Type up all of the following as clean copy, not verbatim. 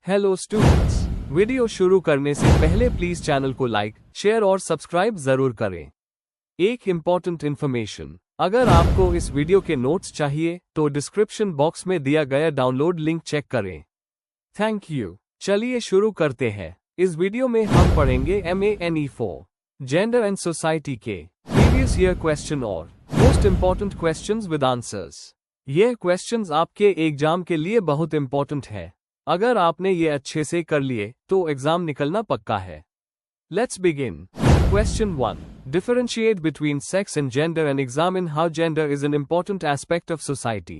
Hello students, video शुरू करने से पहले प्लीज चैनल को लाइक, शेयर और सब्सक्राइब जरूर करें। एक इम्पॉर्टेंट इन्फॉर्मेशन, अगर आपको इस वीडियो के नोट्स चाहिए तो डिस्क्रिप्शन बॉक्स में दिया गया डाउनलोड लिंक चेक करें। Thank you. चलिए शुरू करते हैं। इस वीडियो में हम पढ़ेंगे MANE4 जेंडर एंड सोसाइटी के प्रीवियस ईयर क्वेश्चन और most important questions with answers. ये क्वेश्चंस आपके एग्जाम के लिए बहुत इम्पोर्टेंट है। अगर आपने ये अच्छे से कर लिए तो एग्जाम निकलना पक्का है। Let's begin. Question 1. Differentiate between sex and gender and examine how gender is an important aspect of society.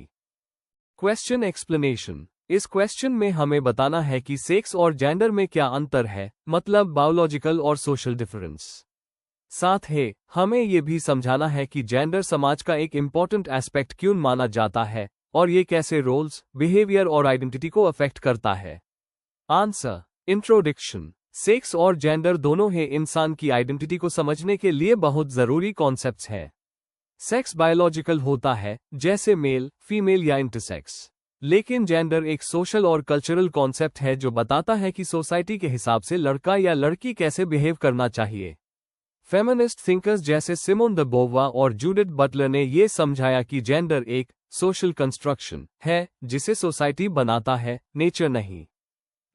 Question explanation. इस क्वेश्चन में हमें बताना है कि सेक्स और जेंडर में क्या अंतर है, मतलब बायोलॉजिकल और सोशल डिफरेंस। साथ ही हमें ये भी समझाना है कि जेंडर समाज का एक इम्पॉर्टेंट एस्पेक्ट क्यों माना जाता है और ये कैसे रोल्स, बिहेवियर और आइडेंटिटी को अफेक्ट करता है। आंसर। इंट्रोडक्शन। सेक्स और जेंडर दोनों ही इंसान की आइडेंटिटी को समझने के लिए बहुत जरूरी कॉन्सेप्ट्स हैं। सेक्स बायोलॉजिकल होता है, जैसे मेल, फीमेल या इंटरसेक्स। लेकिन जेंडर एक सोशल और कल्चरल कॉन्सेप्ट है जो बताता है कि सोसाइटी के हिसाब से लड़का या लड़की कैसे बिहेव करना चाहिए। फेमिनिस्ट थिंकर्स जैसे सिमोन द बोवा और जूडिथ बटलर ने ये समझाया कि जेंडर एक सोशल कंस्ट्रक्शन है जिसे सोसाइटी बनाता है, नेचर नहीं।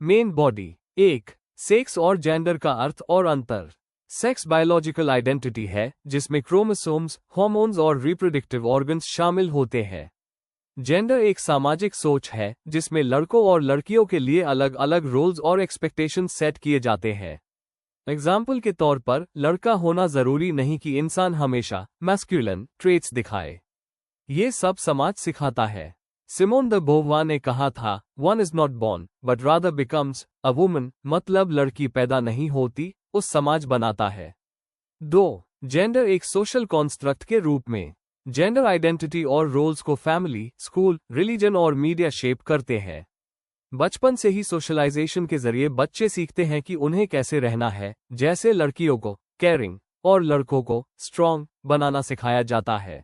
Main body. 1. सेक्स और जेंडर का अर्थ और अंतर। सेक्स बायोलॉजिकल आइडेंटिटी है जिसमें क्रोमोसोम्स, हार्मोन्स और रिप्रोडक्टिव ऑर्गन्स शामिल होते हैं। जेंडर एक सामाजिक सोच है जिसमें लड़कों और लड़कियों के लिए अलग अलग रोल्स और एक्सपेक्टेशंस सेट किए जाते हैं। एग्जाम्पल के तौर पर, लड़का होना जरूरी नहीं कि इंसान हमेशा मैस्कुलिन ट्रेट्स दिखाए। ये सब समाज सिखाता है। सिमोन द बोवा ने कहा था, one is not born but rather becomes a woman, मतलब लड़की पैदा नहीं होती, उस समाज बनाता है। 2. जेंडर एक सोशल कॉन्स्ट्रक्ट के रूप में। जेंडर आइडेंटिटी और रोल्स को फैमिली, स्कूल, रिलीजन और मीडिया शेप करते हैं। बचपन से ही सोशलाइजेशन के जरिए बच्चे सीखते हैं कि उन्हें कैसे रहना है, जैसे लड़कियों को केयरिंग और लड़कों को स्ट्रॉन्ग बनाना सिखाया जाता है।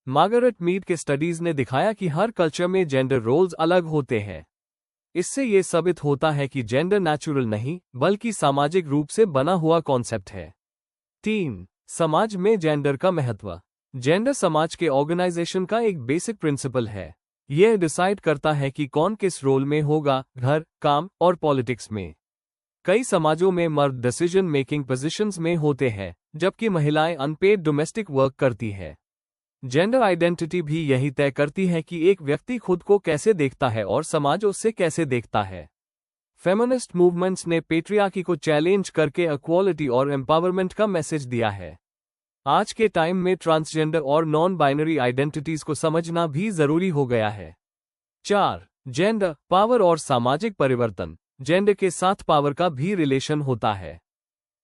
मार्गरेट मीड के स्टडीज ने दिखाया कि हर कल्चर में जेंडर रोल्स अलग होते हैं। इससे ये साबित होता है कि जेंडर नेचुरल नहीं बल्कि सामाजिक रूप से बना हुआ कॉन्सेप्ट है। 3. समाज में जेंडर का महत्व। जेंडर समाज के ऑर्गेनाइजेशन का एक बेसिक प्रिंसिपल है। यह डिसाइड करता है कि कौन किस रोल में होगा, घर, काम और पॉलिटिक्स में। कई समाजों में मर्द डिसीजन मेकिंग पोजीशंस में होते हैं, जबकि महिलाएं अनपेड डोमेस्टिक वर्क करती है। जेंडर आइडेंटिटी भी यही तय करती है कि एक व्यक्ति खुद को कैसे देखता है और समाज उससे कैसे देखता है। फेमिनिस्ट मूवमेंट्स ने पेट्रियार्की को चैलेंज करके इक्वालिटी और एम्पावरमेंट का मैसेज दिया है। आज के टाइम में ट्रांसजेंडर और नॉन बाइनरी आइडेंटिटीज को समझना भी जरूरी हो गया है। 4. जेंडर, पावर और सामाजिक परिवर्तन। जेंडर के साथ पावर का भी रिलेशन होता है।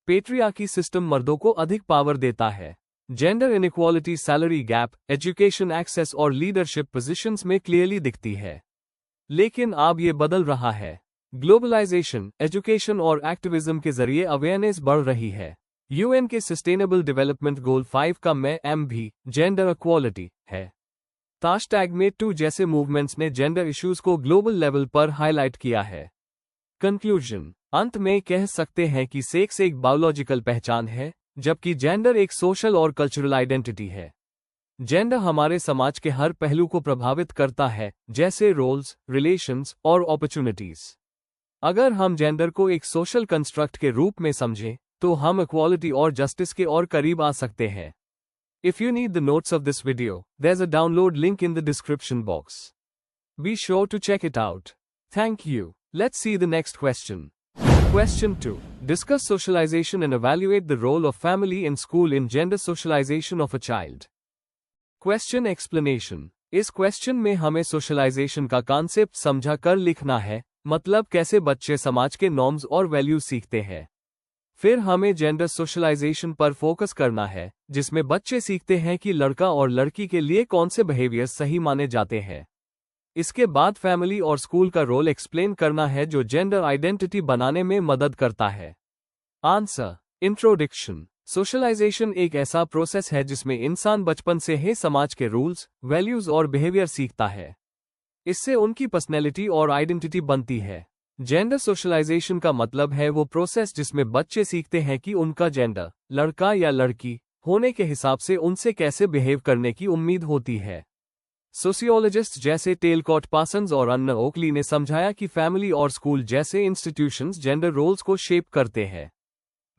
पेट्रियार्की सिस्टम मर्दों को अधिक पावर देता है। Gender inequality salary gap, education access और लीडरशिप पोजीशंस में क्लियरली दिखती है। लेकिन अब ये बदल रहा है। ग्लोबलाइजेशन, एजुकेशन और एक्टिविज्म के जरिए अवेयरनेस बढ़ रही है। UN के सस्टेनेबल डेवलपमेंट गोल 5 का M भी जेंडर इक्वालिटी है। #MeToo जैसे मूवमेंट्स ने जेंडर इश्यूज को ग्लोबल लेवल पर हाईलाइट किया है। कंक्लूजन। अंत में कह सकते हैं कि सेक्स एक बायोलॉजिकल पहचान है, जबकि जेंडर एक सोशल और कल्चरल आइडेंटिटी है। जेंडर हमारे समाज के हर पहलू को प्रभावित करता है, जैसे रोल्स, रिलेशंस और अपॉर्चुनिटीज। अगर हम जेंडर को एक सोशल कंस्ट्रक्ट के रूप में समझें तो हम इक्वालिटी और जस्टिस के और करीब आ सकते हैं। If you need the notes of this video, there's a download link in the description box. Be sure to check it out. Thank you. Let's see the next question. Question 2. Discuss socialization and evaluate the role of family and school in gender socialization of a child. Question explanation. इस question में हमें socialisation का concept समझा कर लिखना है, मतलब कैसे बच्चे समाज के नॉर्म्स और वैल्यूज सीखते हैं। फिर हमें जेंडर सोशलाइजेशन पर फोकस करना है, जिसमें बच्चे सीखते हैं कि लड़का और लड़की के लिए कौन से बिहेवियर सही माने जाते हैं। इसके बाद फैमिली और स्कूल का रोल एक्सप्लेन करना है जो जेंडर आइडेंटिटी बनाने में मदद करता है। आंसर। इंट्रोडक्शन। सोशलाइजेशन एक ऐसा प्रोसेस है जिसमें इंसान बचपन से ही समाज के रूल्स, वैल्यूज और बिहेवियर सीखता है। इससे उनकी पर्सनैलिटी और आइडेंटिटी बनती है। जेंडर सोशलाइजेशन का मतलब है वो प्रोसेस जिसमें बच्चे सीखते हैं कि उनका जेंडर, लड़का या लड़की, होने के हिसाब से उनसे कैसे बिहेव करने की उम्मीद होती है। सोशियोलॉजिस्ट जैसे टेलकॉट पासन्स और अन्ना ओकली ने समझाया कि फैमिली और स्कूल जैसे इंस्टीट्यूशंस जेंडर रोल्स को शेप करते हैं।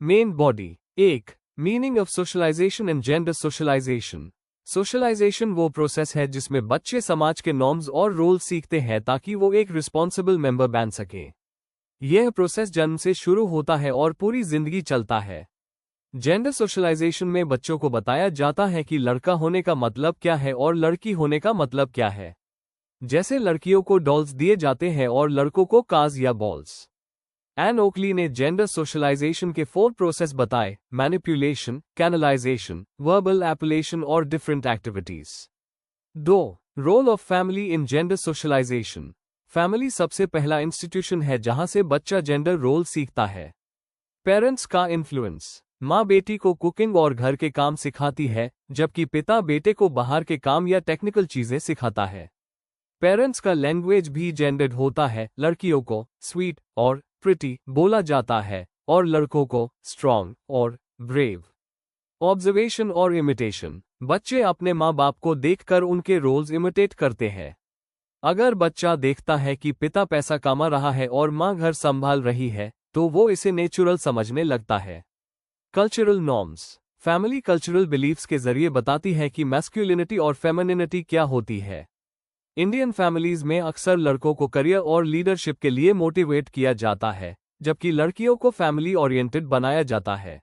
Main body. 1. Meaning of socialisation and gender socialisation. Socialisation वो प्रोसेस है जिसमें बच्चे समाज के नॉर्म्स और रोल्स सीखते हैं ताकि वो एक रिस्पॉन्सिबल मेंबर बन सके। यह प्रोसेस जन्म से शुरू होता है और पूरी जिंदगी चलता है। जेंडर सोशलाइजेशन में बच्चों को बताया जाता है कि लड़का होने का मतलब क्या है और लड़की होने का मतलब क्या है। जैसे लड़कियों को डॉल्स दिए जाते हैं और लड़कों को कार्स या बॉल्स। एन ओकली ने जेंडर सोशलाइजेशन के 4 प्रोसेस बताए: मैनिपुलेशन, कैनलाइजेशन, वर्बल एपुलेशन और different activities. 2. Role of family in gender socialisation. Family सबसे पहला इंस्टीट्यूशन है जहां से बच्चा जेंडर रोल सीखता है। पेरेंट्स का इन्फ्लुएंस। माँ बेटी को कुकिंग और घर के काम सिखाती है, जबकि पिता बेटे को बाहर के काम या टेक्निकल चीजें सिखाता है। पेरेंट्स का लैंग्वेज भी जेंडर्ड होता है। लड़कियों को स्वीट और प्रिटी बोला जाता है और लड़कों को स्ट्रॉन्ग और ब्रेव। ऑब्जर्वेशन और इमिटेशन। बच्चे अपने माँ बाप को देखकर उनके रोल्स इमिटेट करते हैं। अगर बच्चा देखता है कि पिता पैसा कमा रहा है और माँ घर संभाल रही है, तो वो इसे नेचुरल समझने लगता है। Cultural norms. Family cultural beliefs के जरिए बताती है कि मैस्कुलिनिटी और फेमिनिनिटी क्या होती है। इंडियन फैमिलीज में अक्सर लड़कों को करियर और लीडरशिप के लिए मोटिवेट किया जाता है, जबकि लड़कियों को फैमिली ओरिएंटेड बनाया जाता है।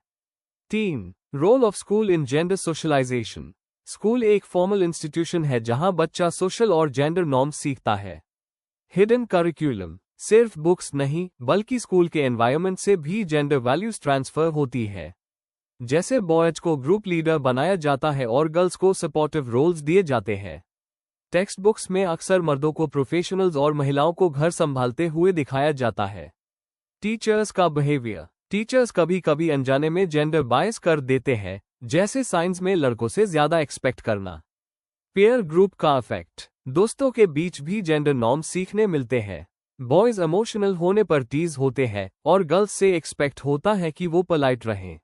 3. Role of school in gender socialisation. School एक फॉर्मल इंस्टीट्यूशन है जहां बच्चा सोशल और जेंडर नॉर्म्स सीखता है। Hidden curriculum. सिर्फ बुक्स नहीं, बल्कि स्कूल के एनवायरनमेंट से भी जेंडर वैल्यूज ट्रांसफर होती है। जैसे बॉयज को ग्रुप लीडर बनाया जाता है और गर्ल्स को सपोर्टिव रोल्स दिए जाते हैं। टेक्स्ट बुक्स में अक्सर मर्दों को प्रोफेशनल्स और महिलाओं को घर संभालते हुए दिखाया जाता है। टीचर्स का बिहेवियर। टीचर्स कभी कभी अनजाने में जेंडर बायस कर देते हैं, जैसे साइंस में लड़कों से ज्यादा एक्सपेक्ट करना। पेयर ग्रुप का इफेक्ट। दोस्तों के बीच भी जेंडर नॉर्म्स सीखने मिलते हैं। बॉयज इमोशनल होने पर टीज होते हैं और गर्ल्स से एक्सपेक्ट होता है कि वो पोलाइट रहें।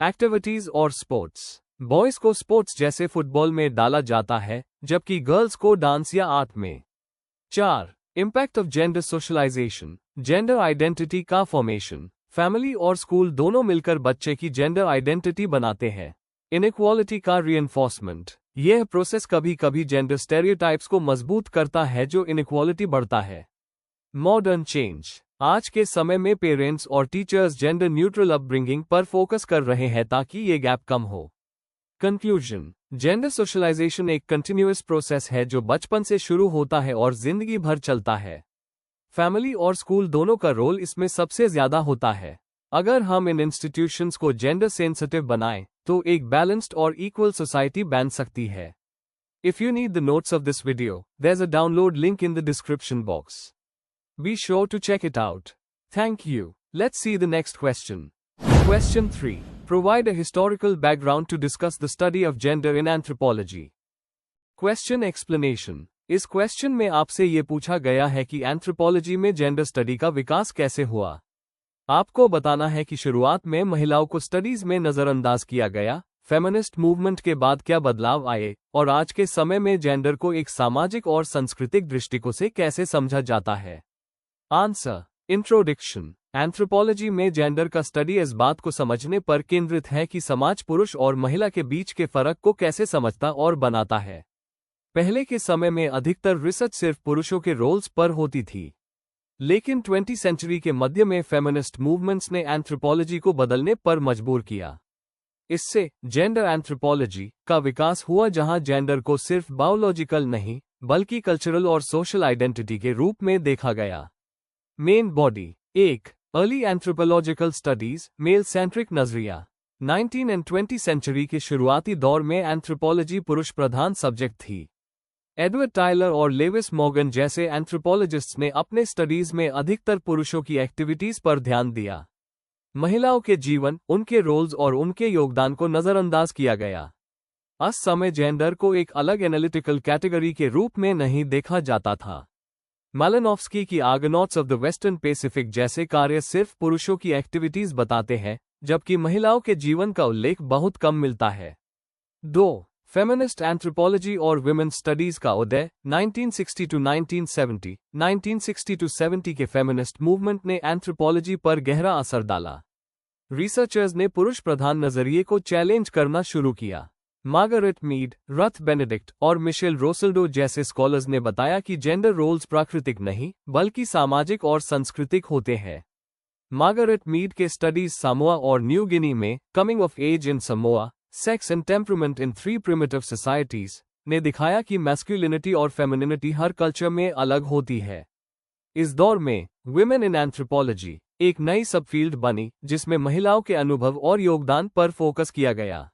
एक्टिविटीज और स्पोर्ट्स। बॉयज को स्पोर्ट्स जैसे फुटबॉल में डाला जाता है, जबकि गर्ल्स को डांस या आर्ट में। 4. Impact of gender socialisation. Gender identity का फॉर्मेशन। फैमिली और स्कूल दोनों मिलकर बच्चे की जेंडर आइडेंटिटी बनाते हैं। इनइक्वालिटी का रीएनफोर्समेंट। यह प्रोसेस कभी कभी जेंडर स्टेरियोटाइप्स को मजबूत करता है, जो इनइक्वालिटी बढ़ता है। Modern change. आज के समय में पेरेंट्स और टीचर्स जेंडर न्यूट्रल अपब्रिंगिंग पर फोकस कर रहे हैं ताकि ये गैप कम हो। कंक्लूजन। जेंडर सोशलाइजेशन एक कंटिन्यूअस प्रोसेस है जो बचपन से शुरू होता है और जिंदगी भर चलता है। फैमिली और स्कूल दोनों का रोल इसमें सबसे ज्यादा होता है। अगर हम इन इंस्टीट्यूशंस को जेंडर सेंसिटिव बनाएं, तो एक बैलेंस्ड और इक्वल सोसाइटी बन सकती है। If you need the notes of this video, there is a download link in the description box. Be sure to check it out. Thank you. Let's see the next question. Question 3. Provide a historical background to discuss the study of gender in anthropology. Question explanation. इस question में आपसे ये पूछा गया है कि anthropology में gender study का विकास कैसे हुआ। आपको बताना है कि शुरुआत में महिलाओं को स्टडीज में नजरअंदाज किया गया, फेमिनिस्ट मूवमेंट के बाद क्या बदलाव आए, और आज के समय में जेंडर को एक सामाजिक और सांस्कृतिक दृष्टिकोण से कैसे समझा जाता है। आंसर। इंट्रोडक्शन। एंथ्रोपोलॉजी में जेंडर का स्टडी इस बात को समझने पर केंद्रित है कि समाज पुरुष और महिला के बीच के फर्क को कैसे समझता और बनाता है। पहले के समय में अधिकतर रिसर्च सिर्फ पुरुषों के रोल्स पर होती थी, लेकिन 20वीं सेंचुरी के मध्य में फेमिनिस्ट मूवमेंट्स ने एंथ्रोपोलॉजी को बदलने पर मजबूर किया। इससे जेंडर एंथ्रोपोलॉजी का विकास हुआ, जहां जेंडर को सिर्फ बायोलॉजिकल नहीं, बल्कि कल्चरल और सोशल आइडेंटिटी के रूप में देखा गया। Main body. 1. Early anthropological studies, male centric नजरिया। 19 एंड 20 सेंचुरी के शुरुआती दौर में एंथ्रोपोलॉजी पुरुष प्रधान सब्जेक्ट थी। एडवर्ड टायलर और लेविस मॉर्गन जैसे एंथ्रोपोलॉजिस्ट्स ने अपने स्टडीज में अधिकतर पुरुषों की एक्टिविटीज पर ध्यान दिया। महिलाओं के जीवन, उनके रोल्स और उनके योगदान को नजरअंदाज किया गया। उस समय जेंडर को एक अलग एनालिटिकल कैटेगरी के रूप में नहीं देखा जाता था। मालिनोव्स्की की आर्गोनॉट्स ऑफ द वेस्टर्न पैसिफिक जैसे कार्य सिर्फ पुरुषों की एक्टिविटीज बताते हैं, जबकि महिलाओं के जीवन का उल्लेख बहुत कम मिलता है। 2. फेमिनिस्ट एंथ्रोपोलॉजी और वुमेन स्टडीज का उदय 1960 to 1970। 1960 to 70 के फेमिनिस्ट मूवमेंट ने एंथ्रोपोलॉजी पर गहरा असर डाला। रिसर्चर्स ने पुरुष प्रधान नजरिए को चैलेंज करना शुरू किया। मार्गरेट मीड, रथ बेनेडिक्ट और मिशेल रोसल्डो जैसे स्कॉलर्स ने बताया कि जेंडर रोल्स प्राकृतिक नहीं बल्कि सामाजिक और सांस्कृतिक होते हैं। मार्गरेट मीड के स्टडीज सामोआ और न्यू गिनी में coming of age in Samoa, sex and temperament in 3 primitive societies ने दिखाया कि मैस्कुलिनिटी और फेमिनिनिटी हर कल्चर में अलग होती है। इस दौर में वुमेन इन एंथ्रोपोलॉजी एक नई सबफील्ड बनी जिसमें महिलाओं के अनुभव और योगदान पर फोकस किया गया।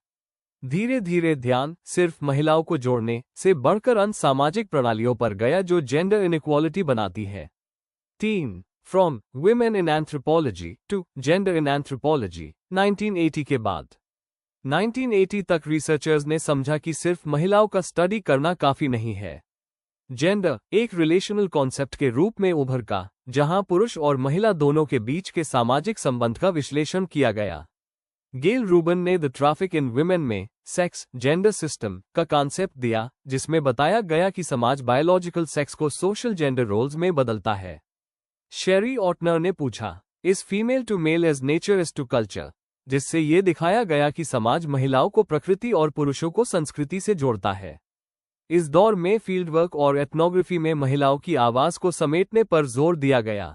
धीरे धीरे ध्यान सिर्फ महिलाओं को जोड़ने से बढ़कर अन्य सामाजिक प्रणालियों पर गया जो जेंडर इनइक्वालिटी बनाती है। 3. From women in anthropology to gender in anthropology 1980 के बाद 1980 तक रिसर्चर्स ने समझा कि सिर्फ महिलाओं का स्टडी करना काफी नहीं है। जेंडर एक रिलेशनल कॉन्सेप्ट के रूप में उभर का, जहां पुरुष और महिला दोनों के बीच के सामाजिक संबंध का विश्लेषण किया गया। गेल रूबन ने द ट्रैफिक इन वुमेन में सेक्स जेंडर सिस्टम का कॉन्सेप्ट दिया, जिसमें बताया गया कि समाज बायोलॉजिकल सेक्स को सोशल जेंडर रोल्स में बदलता है। शेरी ऑटनर ने पूछा, is female to male as nature is to culture, जिससे ये दिखाया गया कि समाज महिलाओं को प्रकृति और पुरुषों को संस्कृति से जोड़ता है। इस दौर में फील्ड वर्क और एथनोग्राफी में महिलाओं की आवाज को समेटने पर जोर दिया गया।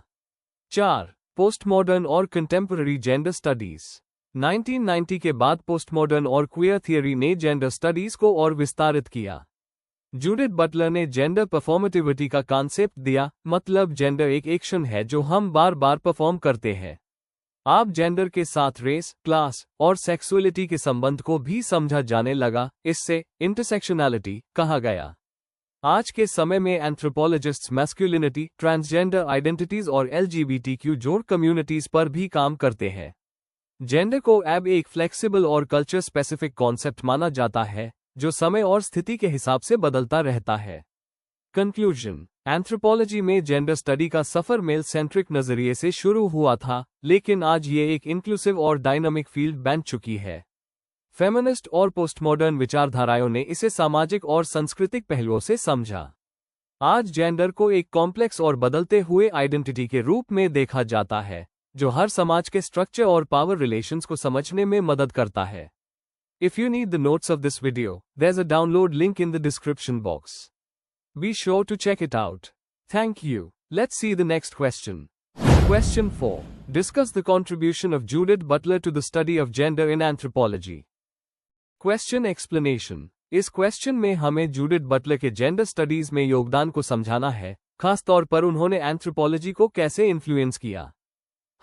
4. पोस्टमॉडर्न और कंटेम्पररी जेंडर स्टडीज 1990 के बाद पोस्टमॉडर्न और क्वियर थियरी ने जेंडर स्टडीज को और विस्तारित किया। जूडिथ बटलर ने जेंडर परफॉर्मेटिविटी का कॉन्सेप्ट दिया, मतलब जेंडर एक एक्शन है जो हम बार बार परफॉर्म करते हैं। आप जेंडर के साथ रेस, क्लास और सेक्सुअलिटी के संबंध को भी समझा जाने लगा, इससे इंटरसेक्शनैलिटी कहा गया। आज के समय में एंथ्रोपोलॉजिस्ट्स मैस्कुलिनिटी, ट्रांसजेंडर आइडेंटिटीज और LGBTQ जोड़ कम्युनिटीज पर भी काम करते हैं। जेंडर को अब एक फ्लेक्सिबल और कल्चर स्पेसिफिक कॉन्सेप्ट माना जाता है, जो समय और स्थिति के हिसाब से बदलता रहता है। कंक्लूजन, एंथ्रोपोलॉजी में जेंडर स्टडी का सफर मेल सेंट्रिक नजरिए से शुरू हुआ था, लेकिन आज ये एक इंक्लूसिव और डायनामिक फील्ड बन चुकी है। फेमिनिस्ट और पोस्टमॉडर्न विचारधाराओं ने इसे सामाजिक और सांस्कृतिक पहलुओं से समझा। आज जेंडर को एक कॉम्प्लेक्स और बदलते हुए आइडेंटिटी के रूप में देखा जाता है, जो हर समाज के स्ट्रक्चर और पावर रिलेशंस को समझने में मदद करता है। If you need the notes of this video, there's a download link in the description box. Be sure to check it out. Thank you. Let's see the next question. Question 4. Discuss the contribution of Judith Butler to the study of gender in anthropology. Question explanation. इस question में हमें Judith Butler के gender studies में योगदान को समझाना है, खासतौर पर उन्होंने एंथ्रोपोलॉजी को कैसे इन्फ्लुएंस किया।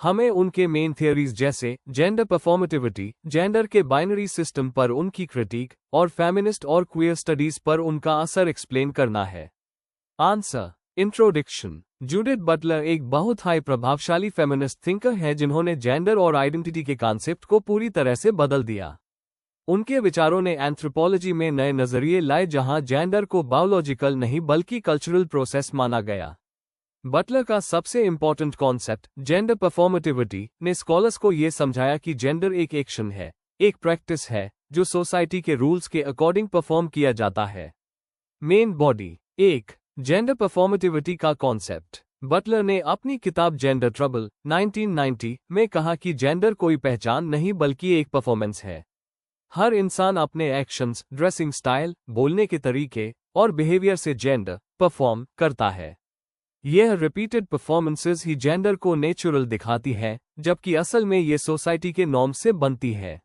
हमें उनके मेन थियरीज जैसे जेंडर परफॉर्मेटिविटी, जेंडर के बाइनरी सिस्टम पर उनकी क्रिटिक और फेमिनिस्ट और क्वियर स्टडीज पर उनका असर एक्सप्लेन करना है। आंसर। इंट्रोडक्शन। जूडिथ बटलर एक बहुत हाई प्रभावशाली फेमिनिस्ट थिंकर है जिन्होंने जेंडर और आइडेंटिटी के कॉन्सेप्ट को पूरी तरह से बदल दिया। उनके विचारों ने एंथ्रोपोलॉजी में नए नजरिए लाए जहां जेंडर को बायोलॉजिकल नहीं बल्कि कल्चरल प्रोसेस माना गया। बटलर का सबसे इंपॉर्टेंट कॉन्सेप्ट जेंडर परफॉर्मेटिविटी ने स्कॉलर्स को यह समझाया कि जेंडर एक एक्शन है, एक प्रैक्टिस है जो सोसाइटी के रूल्स के अकॉर्डिंग परफॉर्म किया जाता है। Main body. 1. जेंडर परफॉर्मेटिविटी का कॉन्सेप्ट। बटलर ने अपनी किताब जेंडर ट्रबल 1990 में कहा कि जेंडर कोई पहचान नहीं बल्कि एक परफॉर्मेंस है। हर इंसान अपने एक्शंस, ड्रेसिंग स्टाइल, बोलने के तरीके और बिहेवियर से जेंडर परफॉर्म करता है। यह रिपीटेड परफॉर्मेंसेस ही जेंडर को नेचुरल दिखाती है, जबकि असल में ये सोसाइटी के नॉर्म से बनती है।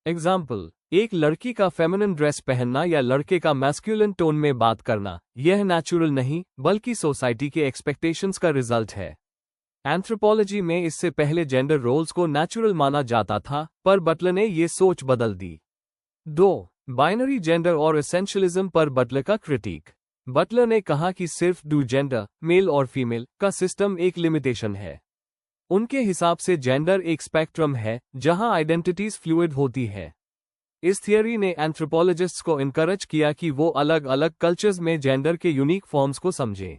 एग्जाम्पल, एक लड़की का फेमिनिन ड्रेस पहनना या लड़के का मैस्कुलिन टोन में बात करना, यह नेचुरल नहीं बल्कि सोसाइटी के एक्सपेक्टेशंस का रिजल्ट है। एंथ्रोपोलॉजी में इससे पहले जेंडर रोल्स को नेचुरल माना जाता था, पर बटलर ने ये सोच बदल दी। 2. बाइनरी जेंडर और एसेंशियलिज्म पर बटलर का क्रिटिक। बटलर ने कहा कि सिर्फ डू जेंडर, मेल और फीमेल का सिस्टम एक लिमिटेशन है। उनके हिसाब से जेंडर एक स्पेक्ट्रम है जहां आइडेंटिटीज फ्लूइड होती है। इस थियरी ने एंथ्रोपोलॉजिस्ट्स को इनकरेज किया कि वो अलग अलग कल्चर्स में जेंडर के यूनिक फॉर्म्स को समझें।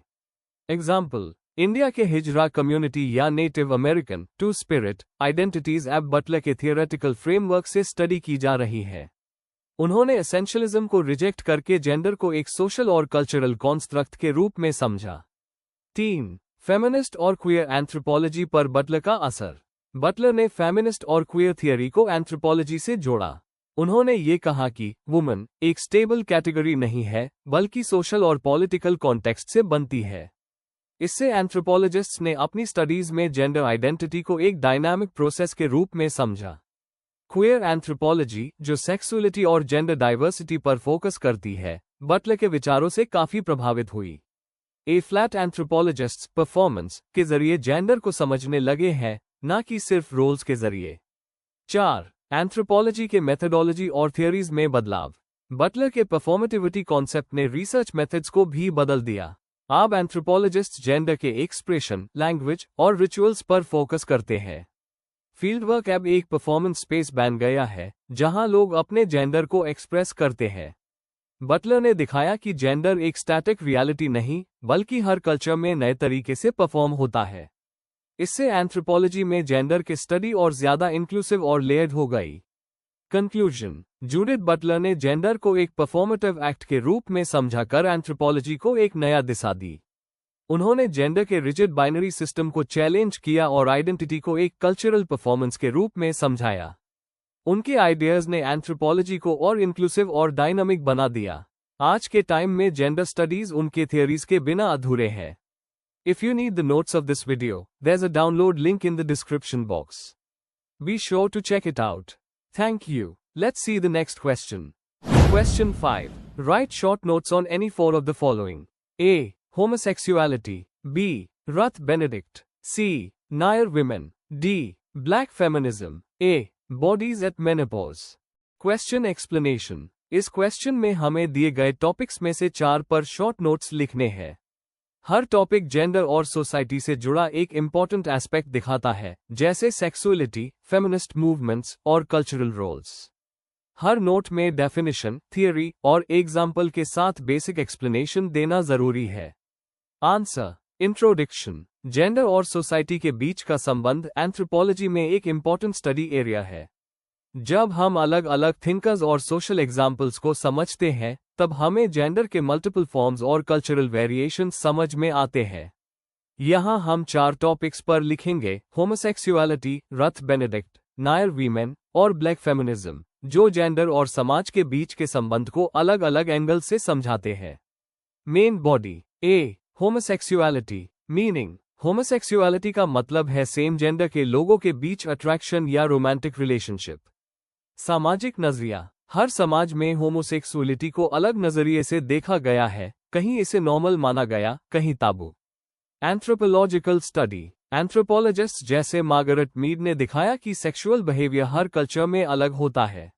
एग्जाम्पल, इंडिया के हिजरा कम्युनिटी या native American two spirit identities एब बटलर के थियोरेटिकल फ्रेमवर्क से स्टडी की जा रही है। उन्होंने एसेंशियलिज्म को रिजेक्ट करके जेंडर को एक सोशल और कल्चरल कॉन्स्ट्रक्ट के रूप में समझा। 3. फेमिनिस्ट और क्वियर एंथ्रोपोलॉजी पर बटलर का असर। बटलर ने फेमिनिस्ट और क्वियर थियरी को एंथ्रोपोलॉजी से जोड़ा। उन्होंने ये कहा कि वुमन एक स्टेबल कैटेगरी नहीं है, बल्कि सोशल और पॉलिटिकल कॉन्टेक्स्ट से बनती है। इससे एंथ्रोपोलॉजिस्ट्स ने अपनी स्टडीज में जेंडर आइडेंटिटी को एक डायनामिक प्रोसेस के रूप में समझा। क्वियर एंथ्रोपोलॉजी, जो सेक्सुअलिटी और जेंडर डाइवर्सिटी पर फोकस करती है, बटलर के विचारों से काफी प्रभावित हुई। ए फ्लैट एंथ्रोपोलॉजिस्ट्स परफॉर्मेंस के जरिए जेंडर को समझने लगे हैं, न कि सिर्फ रोल्स के जरिए। 4. एंथ्रोपोलॉजी के मेथडोलॉजी और थियरीज में बदलाव। बटलर के परफॉर्मेटिविटी कॉन्सेप्ट ने रिसर्च मेथड्स को भी बदल दिया। अब एंथ्रोपोलॉजिस्ट्स जेंडर के एक्सप्रेशन, लैंग्वेज और रिचुअल्स पर फोकस करते हैं। फील्डवर्क अब एक परफॉर्मेंस स्पेस बन गया है, जहां लोग अपने जेंडर को एक्सप्रेस करते हैं। बटलर ने दिखाया कि जेंडर एक स्टैटिक रियलिटी नहीं, बल्कि हर कल्चर में नए तरीके से परफॉर्म होता है। इससे एंथ्रोपोलॉजी में जेंडर के स्टडी और ज्यादा इंक्लूसिव और लेयर्ड हो गई। कंक्लूजन, जूडिथ बटलर ने जेंडर को एक परफॉर्मेटिव एक्ट के रूप में समझाकर एंथ्रोपोलॉजी को एक नया दिशा दी। उन्होंने जेंडर के रिजिड बाइनरी सिस्टम को चैलेंज किया और आइडेंटिटी को एक कल्चरल परफॉर्मेंस के रूप में समझाया। उनके आइडियाज ने एंथ्रोपोलॉजी को और इंक्लूसिव और डायनामिक बना दिया। आज के टाइम में जेंडर स्टडीज उनके थियरीज के बिना अधूरे हैं। If you need the notes of this video, there's a download link in the description box. Be sure to check it out. Thank you. Let's see the next question. Question 5. Write short notes on any four of the following. A. Homosexuality. B. Ruth Benedict. C. Nair women. D. Black feminism. A. Bodies at menopause. Question explanation. इस question में हमें दिए गए topics में से 4 पर short notes लिखने हैं। हर टॉपिक जेंडर और सोसाइटी से जुड़ा एक इंपॉर्टेंट एस्पेक्ट दिखाता है, जैसे सेक्सुअलिटी, फेमिनिस्ट मूवमेंट्स और कल्चरल रोल्स। हर नोट में डेफिनेशन, थियरी और एग्जाम्पल के साथ बेसिक एक्सप्लेनेशन देना जरूरी है। आंसर। इंट्रोडक्शन। जेंडर और सोसाइटी के बीच का संबंध एंथ्रोपोलॉजी में एक इंपॉर्टेंट स्टडी एरिया है। जब हम अलग अलग थिंकर्स और सोशल एग्जाम्पल्स को समझते हैं, तब हमें जेंडर के मल्टीपल फॉर्म्स और कल्चरल वेरिएशन समझ में आते हैं। यहाँ हम 4 टॉपिक्स पर लिखेंगे: होमोसेक्सुअलिटी, रथ बेनेडिक्ट, नायर वीमेन और ब्लैक फेमिनिज्म, जो जेंडर और समाज के बीच के संबंध को अलग अलग एंगल से समझाते हैं। Main body. A. Homosexuality. Meaning. Homosexuality का मतलब है सेम जेंडर के लोगों के बीच अट्रैक्शन या रोमांटिक रिलेशनशिप। सामाजिक नजरिया। हर समाज में होमोसेक्सुअलिटी को अलग नजरिए से देखा गया है, कहीं इसे नॉर्मल माना गया, कहीं ताबू। Anthropological study. एंथ्रोपोलॉजिस्ट्स जैसे मार्गरेट मीड ने दिखाया कि सेक्सुअल बिहेवियर हर कल्चर में अलग होता है।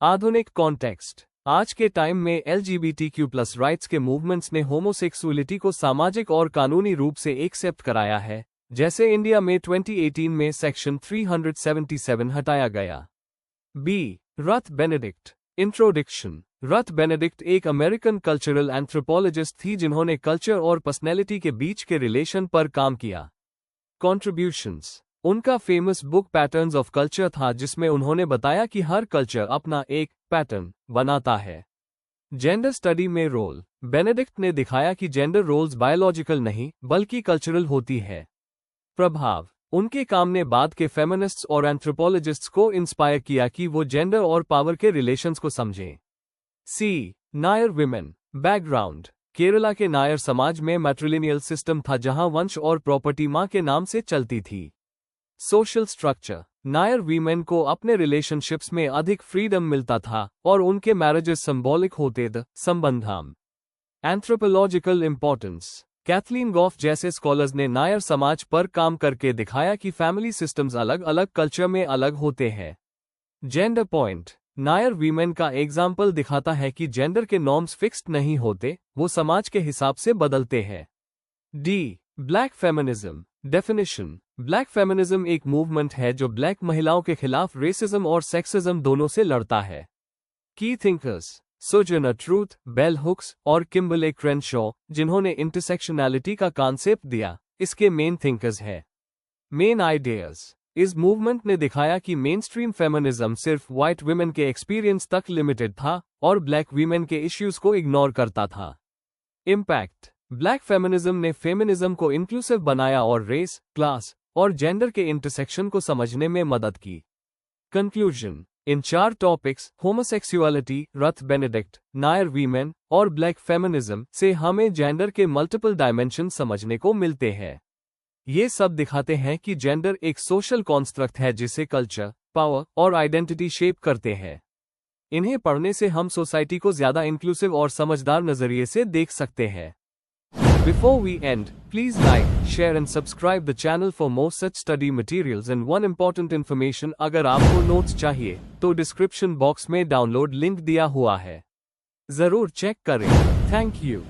आधुनिक कॉन्टेक्स्ट। आज के टाइम में LGBTQ+ राइट्स के मूवमेंट्स ने होमोसेक्सुअलिटी को सामाजिक और कानूनी रूप से एक्सेप्ट कराया है, जैसे इंडिया में 2018 में सेक्शन 377 हटाया गया। बी. रथ बेनेडिक्ट। इंट्रोडक्शन। रथ बेनेडिक्ट एक अमेरिकन कल्चरल एंथ्रोपोलॉजिस्ट थी जिन्होंने कल्चर और पर्सनैलिटी के बीच के रिलेशन पर काम किया। कॉन्ट्रीब्यूशंस। उनका famous book patterns of culture था, जिसमें उन्होंने बताया कि हर कल्चर अपना एक पैटर्न बनाता है। जेंडर स्टडी में रोल। बेनेडिक्ट ने दिखाया कि जेंडर रोल्स बायोलॉजिकल नहीं, बल्कि कल्चरल होती है। प्रभाव। उनके काम ने बाद के फेमिनिस्ट्स और एंथ्रोपोलॉजिस्ट्स को इंस्पायर किया कि वो जेंडर और पावर के रिलेशंस को समझें। सी. नायर विमेन। बैकग्राउंड। केरला के नायर समाज में मैट्रिलिनियल सिस्टम था, जहां वंश और प्रॉपर्टी मां के नाम से चलती थी। Social structure. नायर वीमेन को अपने रिलेशनशिप्स में अधिक फ्रीडम मिलता था और उनके मैरिजेस सिंबॉलिक होते थे, Sambandam. Anthropological importance. Kathleen Gauff जैसे स्कॉलर्स ने नायर समाज पर काम करके दिखाया कि फैमिली सिस्टम्स अलग अलग कल्चर में अलग होते हैं। Gender point. नायर वीमेन का एग्जाम्पल दिखाता है कि जेंडर के नॉर्म्स फिक्स्ड नहीं होते, वो समाज के हिसाब से बदलते हैं। D. Black feminism. Definition. Black feminism एक मूवमेंट है जो ब्लैक महिलाओं के खिलाफ रेसिज्म और सेक्सिज्म दोनों से लड़ता है। की thinkers. Sojourner truth, bell hooks और किम्बर्ले क्रेनशॉ, जिन्होंने इंटरसेक्शनैलिटी का कॉन्सेप्ट दिया, इसके मेन थिंकर्स है। Main ideas. इस मूवमेंट ने दिखाया कि मेनस्ट्रीम फेमिनिज्म सिर्फ व्हाइट वुमेन के एक्सपीरियंस तक लिमिटेड था और ब्लैक वीमेन के इश्यूज को इग्नोर करता था। इम्पैक्ट। ब्लैक फेमिनिज्म ने फेमिनिज्म को इंक्लूसिव बनाया और रेस, क्लास और जेंडर के इंटरसेक्शन को समझने में मदद की। कंक्लूजन। इन 4 टॉपिक्स होमोसेक्सुअलिटी, रथ बेनेडिक्ट, नायर वीमेन और ब्लैक फेमिनिज्म से हमें जेंडर के मल्टीपल डायमेंशन समझने को मिलते हैं। ये सब दिखाते हैं कि जेंडर एक सोशल कॉन्स्ट्रक्ट है जिसे कल्चर, पावर और आइडेंटिटी शेप करते हैं। इन्हें पढ़ने से हम सोसाइटी को ज्यादा इंक्लूसिव और समझदार नजरिए से देख सकते हैं। Before we end, please like, share and subscribe the channel for more such study materials and one important information, अगर आपको नोट्स चाहिए तो डिस्क्रिप्शन बॉक्स में डाउनलोड लिंक दिया हुआ है, जरूर चेक करें। Thank you.